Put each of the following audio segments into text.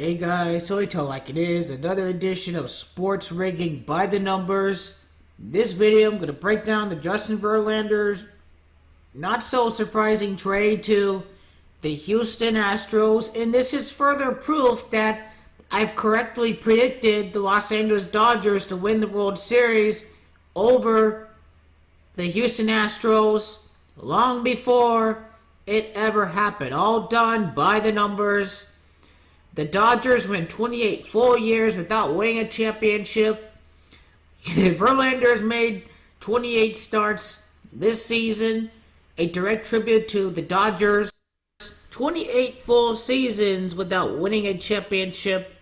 Hey guys, so I tell like it is, another edition of Sports Rigging by the Numbers. In this video, I'm going to break down the Justin Verlander's not so surprising trade to the Houston Astros, and this is further proof that I've correctly predicted the Los Angeles Dodgers to win the World Series over the Houston Astros long before it ever happened. All done by the numbers. The Dodgers went 28 full years without winning a championship. Verlander's made 28 starts this season. A direct tribute to the Dodgers. 28 full seasons without winning a championship.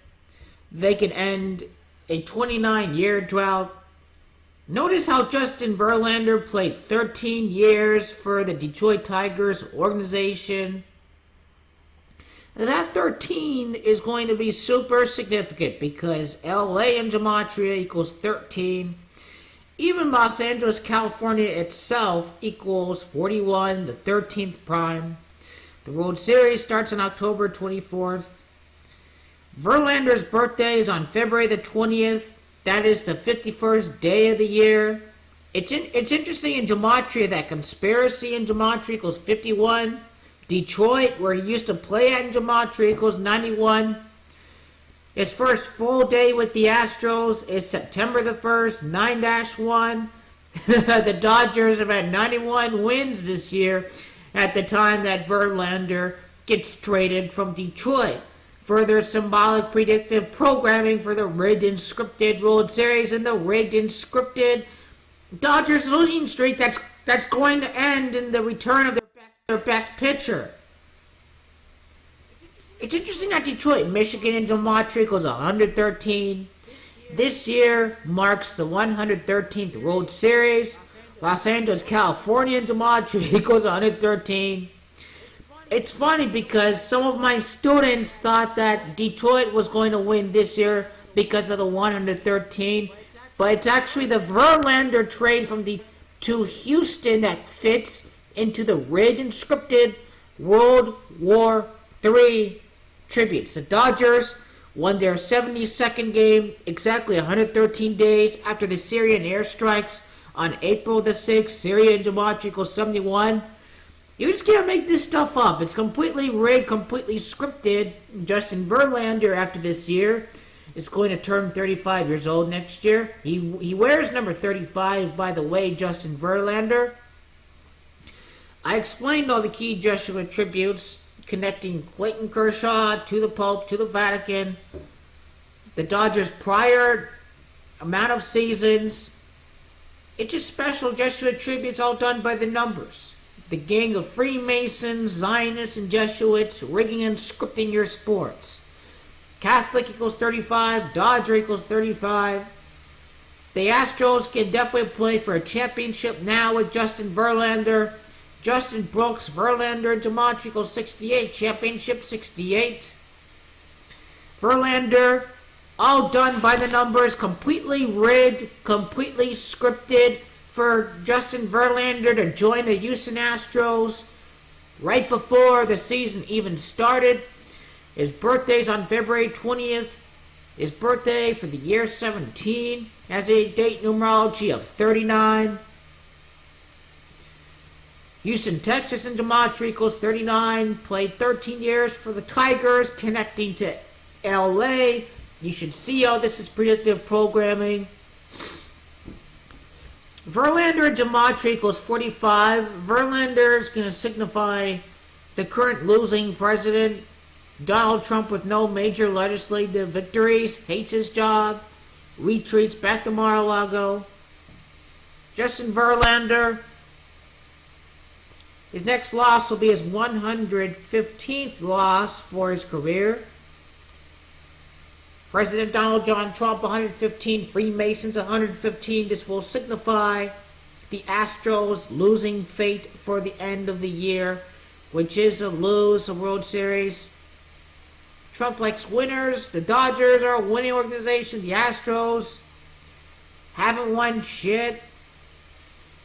They can end a 29-year drought. Notice how Justin Verlander played 13 years for the Detroit Tigers organization. That 13 is going to be super significant because LA and Gematria equals 13. Even Los Angeles, California itself equals 41, the 13th prime. The World Series starts on October 24th. Verlander's birthday is on February the 20th. That is the 51st day of the year. It's interesting in Gematria that conspiracy in Gematria equals 51. Detroit, where he used to play at in Gematria, equals 91. His first full day with the Astros is September the 1st, 9-1. The Dodgers have had 91 wins this year at the time that Verlander gets traded from Detroit. Further symbolic predictive programming for the rigged and scripted World Series and the rigged and scripted Dodgers losing streak that's going to end in the return of their best pitcher. It's interesting that Detroit, Michigan, and Gematria equals 113. This year marks the 113th World Series. Los Angeles, California, and Gematria equals 113. It's funny because some of my students thought that Detroit was going to win this year because of the 113, but it's actually the Verlander trade to Houston that fits into the rigged and scripted World War III tributes. The Dodgers won their 72nd game exactly 113 days after the Syrian airstrikes on April the 6th. Syria and Gematria equals 71. You just can't make this stuff up. It's completely rigged, completely scripted. Justin Verlander, after this year, is going to turn 35 years old next year. He wears number 35, by the way, Justin Verlander. I explained all the key Jesuit tributes connecting Clayton Kershaw to the Pope, to the Vatican. The Dodgers' prior amount of seasons. It's just special Jesuit tributes all done by the numbers. The gang of Freemasons, Zionists, and Jesuits rigging and scripting your sports. Catholic equals 35, Dodger equals 35. The Astros can definitely play for a championship now with Justin Verlander. Justin Brooks, Verlander, and Gematria equals 68, championship 68. Verlander, all done by the numbers, completely rigged, completely scripted for Justin Verlander to join the Houston Astros right before the season even started. His birthday's on February 20th. His birthday for the year 17 has a date numerology of 39. Houston, Texas, and Gematria equals 39. Played 13 years for the Tigers, connecting to LA. You should see how this is predictive programming. Verlander and Gematria equals 45. Verlander is going to signify the current losing president, Donald Trump, with no major legislative victories, hates his job, retreats back to Mar-a-Lago. Justin Verlander, his next loss will be his 115th loss for his career. President Donald John Trump, 115. Freemasons, 115. This will signify the Astros losing fate for the end of the year, which is a World Series. Trump likes winners. The Dodgers are a winning organization. The Astros haven't won shit.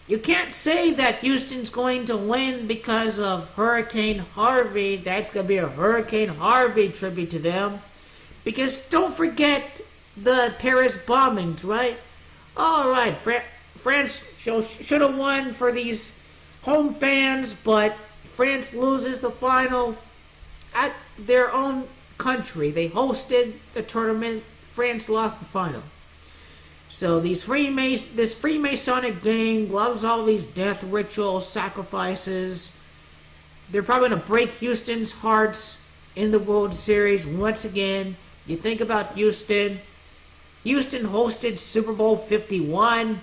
You can't say that Houston's going to win because of Hurricane Harvey. That's going to be a Hurricane Harvey tribute to them. Because don't forget the Paris bombings, right? All right, France should have won for these home fans, but France loses the final at their own country. They hosted the tournament. France lost the final. So this Freemasonic gang loves all these death rituals, sacrifices. They're probably going to break Houston's hearts in the World Series once again. You think about Houston. Houston hosted Super Bowl 51.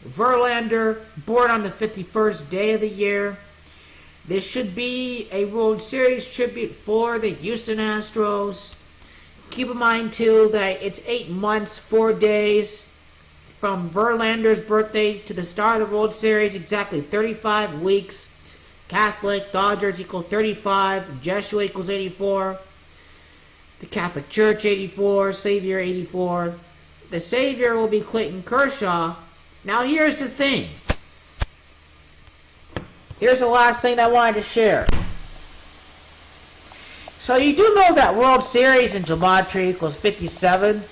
Verlander, born on the 51st day of the year. This should be a World Series tribute for the Houston Astros. Keep in mind, too, that it's 8 months, 4 days from Verlander's birthday to the start of the World Series, exactly 35 weeks. Catholic, Dodgers equal 35, Jesuit equals 84, the Catholic Church 84, Savior 84. The Savior will be Clayton Kershaw. Now here's the thing. Here's the last thing I wanted to share. So you do know that World Series in gematria equals 57?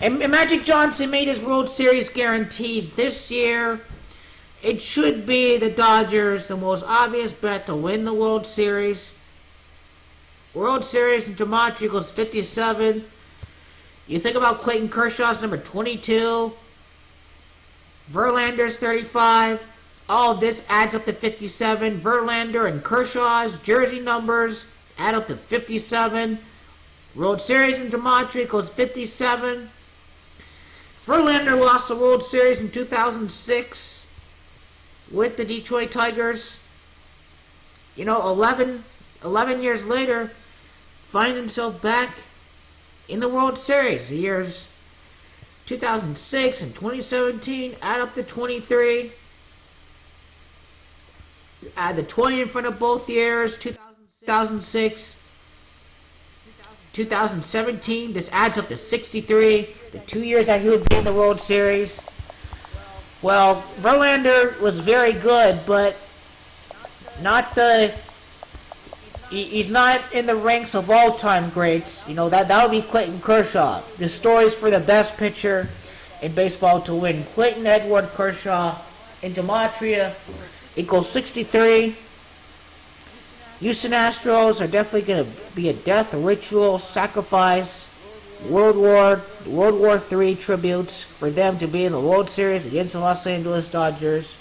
And Magic Johnson made his World Series guarantee this year. It should be the Dodgers, the most obvious bet to win the World Series. World Series in gematria equals 57. You think about Clayton Kershaw's number 22. Verlander's 35. All of this adds up to 57. Verlander and Kershaw's jersey numbers add up to 57. World Series in gematria equals 57. Verlander lost the World Series in 2006 with the Detroit Tigers. 11 years later, finds himself back in the World Series. The years 2006 and 2017 add up to 23. Add the 20 in front of both years, 2006, 2017. This adds up to 63. The 2 years that he would be in the World Series. Well, Verlander was very good, but he's not in the ranks of all-time greats. That would be Clayton Kershaw. The stories for the best pitcher in baseball to win. Clayton Edward Kershaw in gematria equals 63. Houston Astros are definitely going to be a death ritual, sacrifice, World War III tributes for them to be in the World Series against the Los Angeles Dodgers.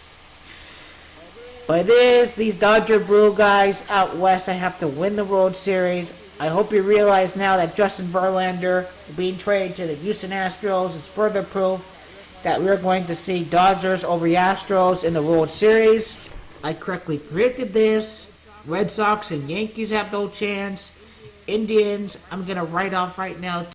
By these Dodger Blue guys out west, I have to win the World Series. I hope you realize now that Justin Verlander being traded to the Houston Astros is further proof that we're going to see Dodgers over the Astros in the World Series. I correctly predicted this. Red Sox and Yankees have no chance. Indians, I'm going to write off right now.